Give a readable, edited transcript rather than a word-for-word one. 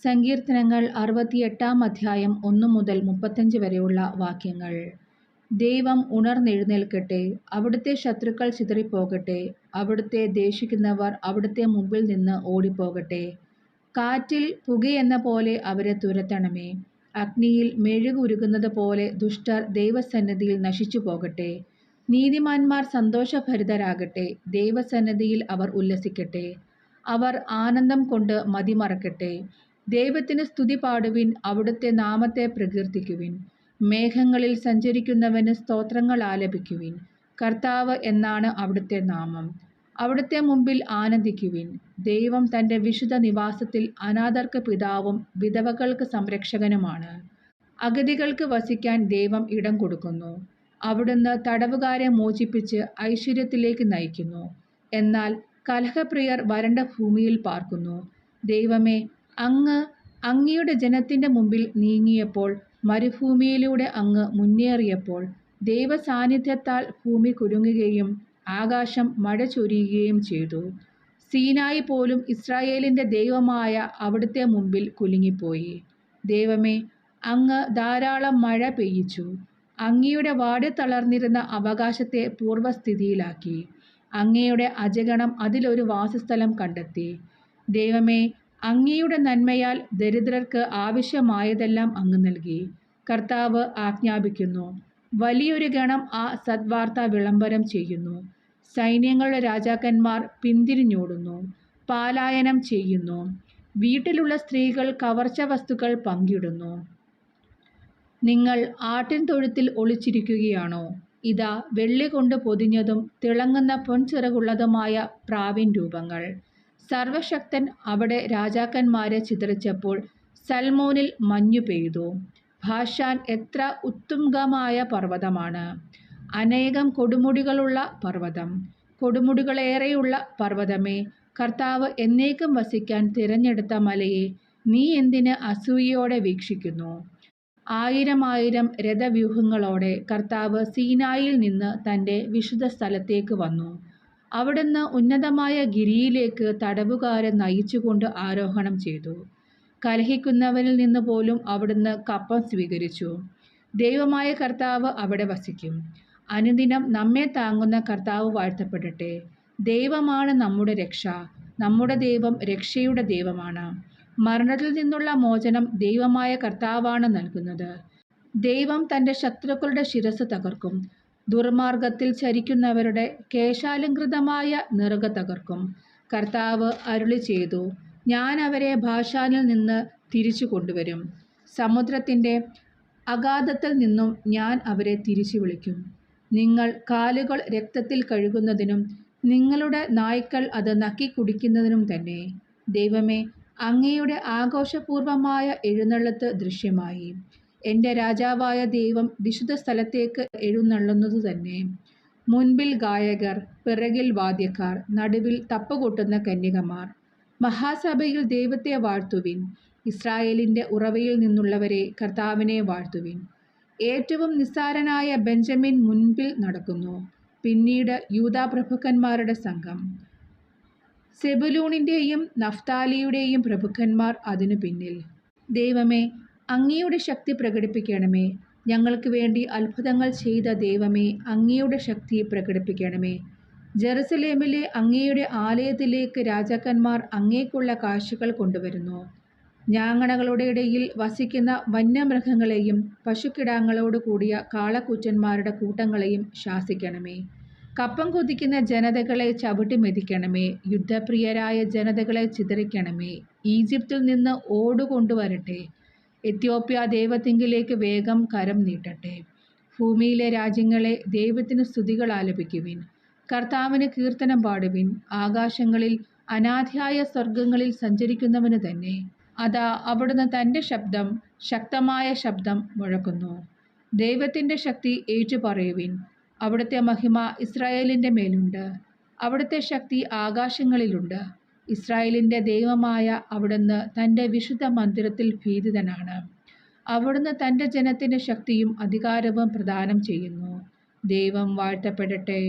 സങ്കീർത്തനങ്ങൾ 68 അധ്യായം 1 മുതൽ 35 വരെയുള്ള വാക്യങ്ങൾ. ദൈവം ഉണർന്നെഴുന്നേൽക്കട്ടെ, അവിടുത്തെ ശത്രുക്കൾ ചിതറിപ്പോകട്ടെ, അവിടുത്തെ ദ്വേഷിക്കുന്നവർ അവിടുത്തെ മുമ്പിൽ നിന്ന് ഓടിപ്പോകട്ടെ. കാറ്റിൽ പുകയെന്ന പോലെ അവരെ തുരത്തണമേ. അഗ്നിയിൽ മെഴുക് ഉരുകുന്നത് പോലെ ദുഷ്ടർ ദൈവസന്നിധിയിൽ നശിച്ചു പോകട്ടെ. നീതിമാന്മാർ സന്തോഷഭരിതരാകട്ടെ, ദൈവസന്നിധിയിൽ അവർ ഉല്ലസിക്കട്ടെ. അവർ ആനന്ദം കൊണ്ട് മതിമറക്കട്ടെ. ദൈവത്തിന് സ്തുതി പാടുവിൻ, അവിടുത്തെ നാമത്തെ പ്രകീർത്തിക്കുവിൻ. മേഘങ്ങളിൽ സഞ്ചരിക്കുന്നവന് സ്തോത്രങ്ങൾ ആലപിക്കുവിൻ. കർത്താവ് എന്നാണ് അവിടുത്തെ നാമം. അവിടുത്തെ മുമ്പിൽ ആനന്ദിക്കുവിൻ. ദൈവം തൻ്റെ വിശുദ്ധ നിവാസത്തിൽ അനാഥർക്ക് പിതാവും വിധവകൾക്ക് സംരക്ഷകനുമാണ്. അഗതികൾക്ക് വസിക്കാൻ ദൈവം ഇടം കൊടുക്കുന്നു. അവിടുന്ന് തടവുകാരെ മോചിപ്പിച്ച് ഐശ്വര്യത്തിലേക്ക് നയിക്കുന്നു. എന്നാൽ കലഹപ്രിയർ വരണ്ട ഭൂമിയിൽ പാർക്കുന്നു. ദൈവമേ, അങ്ങയുടെ ജനത്തിൻ്റെ മുമ്പിൽ നീങ്ങിയപ്പോൾ, മരുഭൂമിയിലൂടെ അങ്ങ് മുന്നേറിയപ്പോൾ, ദൈവസാന്നിധ്യത്താൽ ഭൂമി കുലുങ്ങുകയും ആകാശം മഴ ചൊരിയുകയും ചെയ്തു. സീനായി പോലും ഇസ്രായേലിൻ്റെ ദൈവമായ അവിടുത്തെ മുമ്പിൽ കുലുങ്ങിപ്പോയി. ദൈവമേ, അങ്ങ് ധാരാളം മഴ പെയ്യിച്ചു. അങ്ങയുടെ വാടിത്തളർന്നിരുന്ന അവകാശത്തെ പൂർവ്വസ്ഥിതിയിലാക്കി. അങ്ങയുടെ അജഗണം അതിലൊരു വാസസ്ഥലം കണ്ടെത്തി. ദൈവമേ, അങ്ങയുടെ നന്മയാൽ ദരിദ്രർക്ക് ആവശ്യമായതെല്ലാം അങ്ങ് നൽകി. കർത്താവ് ആജ്ഞാപിക്കുന്നു, വലിയൊരു ഗണം ആ സദ്വാർത്ത വിളംബരം ചെയ്യുന്നു. സൈന്യങ്ങളുടെ രാജാക്കന്മാർ പിന്തിരിഞ്ഞോടുന്നു, പലായനം ചെയ്യുന്നു. വീട്ടിലുള്ള സ്ത്രീകൾ കവർച്ച വസ്തുക്കൾ പങ്കിടുന്നു. നിങ്ങൾ ആട്ടിൻ തൊഴുത്തിൽ ഒളിച്ചിരിക്കുകയാണോ? ഇതാ, വെള്ളി കൊണ്ട് പൊതിഞ്ഞതും തിളങ്ങുന്ന പൊൻചിറകുള്ളതുമായ പ്രാവിൻ രൂപങ്ങൾ. സർവശക്തൻ അവിടെ രാജാക്കന്മാരെ ചിതറിച്ചപ്പോൾ സൽമോനിൽ മഞ്ഞു പെയ്തു. ബാശാൻ എത്ര ഉത്തുംഗമായ പർവ്വതമാണ്! അനേകം കൊടുമുടികളുള്ള പർവ്വതം, കൊടുമുടികളേറെയുള്ള പർവ്വതമേ, കർത്താവ് എന്നേക്കും വസിക്കാൻ തിരഞ്ഞെടുത്ത മലയെ നീ എന്തിന് അസൂയയോടെ വീക്ഷിക്കുന്നു? 1000 രഥവ്യൂഹങ്ങളോടെ കർത്താവ് സീനായിൽ നിന്ന് തൻ്റെ വിശുദ്ധ സ്ഥലത്തേക്ക് വന്നു. അവിടുന്ന് ഉന്നതമായ ഗിരിയിലേക്ക് തടവുകാരെ നയിച്ചുകൊണ്ട് ആരോഹണം ചെയ്തു. കലഹിക്കുന്നവനിൽ നിന്ന് പോലും അവിടുന്ന് കപ്പം സ്വീകരിച്ചു. ദൈവമായ കർത്താവ് അവിടെ വസിക്കും. അനുദിനം നമ്മെ താങ്ങുന്ന കർത്താവ് വാഴ്ത്തപ്പെടട്ടെ. ദൈവമാണ് നമ്മുടെ രക്ഷ. നമ്മുടെ ദൈവം രക്ഷയുടെ ദൈവമാണ്. മരണത്തിൽ നിന്നുള്ള മോചനം ദൈവമായ കർത്താവാണ് നൽകുന്നത്. ദൈവം തൻ്റെ ശത്രുക്കളുടെ ശിരസ് തകർക്കും. ദുർമാർഗത്തിൽ ചരിക്കുന്നവരുടെ കേശാലങ്കൃതമായ നെറുക തകർക്കും. കർത്താവ് അരുളി ചെയ്തു, ഞാൻ അവരെ ബാശാനിൽ നിന്ന് തിരിച്ചു കൊണ്ടുവരും. സമുദ്രത്തിൻ്റെ അഗാധത്തിൽ നിന്നും ഞാൻ അവരെ തിരിച്ചു വിളിക്കും. നിങ്ങൾ കാലുകൾ രക്തത്തിൽ കഴുകുന്നതിനും നിങ്ങളുടെ നായ്ക്കൾ അത് നക്കി കുടിക്കുന്നതിനും തന്നെ. ദൈവമേ, അങ്ങയുടെ ആഘോഷപൂർവമായ എഴുന്നള്ളത്ത് ദൃശ്യമായി. എൻ്റെ രാജാവായ ദൈവം വിശുദ്ധ സ്ഥലത്തേക്ക് എഴുന്നള്ളുന്നത് തന്നെ. മുൻപിൽ ഗായകർ, പിറകിൽ വാദ്യക്കാർ, നടുവിൽ തപ്പുകൊട്ടുന്ന കന്യകമാർ. മഹാസഭയിൽ ദൈവത്തെ വാഴ്ത്തുവിൻ. ഇസ്രായേലിൻ്റെ ഉറവയിൽ നിന്നുള്ളവരെ കർത്താവിനെ വാഴ്ത്തുവിൻ. ഏറ്റവും നിസ്സാരനായ ബെഞ്ചമിൻ മുൻപിൽ നടക്കുന്നു. പിന്നീട് യൂദാപ്രഭുക്കന്മാരുടെ സംഘം. സെബുലൂണിൻ്റെയും നഫ്താലിയുടെയും പ്രഭുക്കന്മാർ അതിനു പിന്നിൽ. ദൈവമേ, അങ്ങയുടെ ശക്തി പ്രകടിപ്പിക്കണമേ. ഞങ്ങൾക്ക് വേണ്ടി അത്ഭുതങ്ങൾ ചെയ്ത ദൈവമേ, അങ്ങയുടെ ശക്തി പ്രകടിപ്പിക്കണമേ. ജെറുസലേമിലെ അങ്ങയുടെ ആലയത്തിലേക്ക് രാജാക്കന്മാർ അങ്ങേക്കുള്ള കാഴ്ചകൾ കൊണ്ടുവരുന്നു. ഞാങ്ങണകളുടെ ഇടയിൽ വസിക്കുന്ന വന്യമൃഗങ്ങളെയും പശുക്കിടാങ്ങളോട് കൂടിയ കാളക്കൂറ്റന്മാരുടെ കൂട്ടങ്ങളെയും ശാസിക്കണമേ. കപ്പം കൊതിക്കുന്ന ജനതകളെ ചവിട്ടി മെതിക്കണമേ. യുദ്ധപ്രിയരായ ജനതകളെ ചിതറിക്കണമേ. ഈജിപ്തിൽ നിന്ന് ഓടുകൊണ്ടുവരട്ടെ. എത്യോപ്യ ദൈവത്തിങ്കിലേക്ക് വേഗം കരം നീട്ടട്ടെ. ഭൂമിയിലെ രാജ്യങ്ങളെ ദൈവത്തിന് സ്തുതികൾ ആലപിക്കുവിൻ. കർത്താവിന് കീർത്തനം പാടുവിൻ. ആകാശങ്ങളിൽ അനാദ്യായ സ്വർഗങ്ങളിൽ സഞ്ചരിക്കുന്നവന് തന്നെ. അതാ, അവിടുന്ന് തൻ്റെ ശബ്ദം, ശക്തമായ ശബ്ദം മുഴക്കുന്നു. ദൈവത്തിൻ്റെ ശക്തി ഏറ്റുപറയുവിൻ. അവിടുത്തെ മഹിമ ഇസ്രായേലിൻ്റെ മേലുണ്ട്. അവിടുത്തെ ശക്തി ആകാശങ്ങളിലുണ്ട്. ഇസ്രായേലിൻ്റെ ദൈവമായ അവിടുന്ന് തൻ്റെ വിശുദ്ധ മന്ദിരത്തിൽ ഭീതിതനാണ്. അവിടുന്ന് തൻ്റെ ജനത്തിന് ശക്തിയും അധികാരവും പ്രദാനം ചെയ്യുന്നു. ദൈവം വാഴ്ത്തപ്പെടട്ടെ.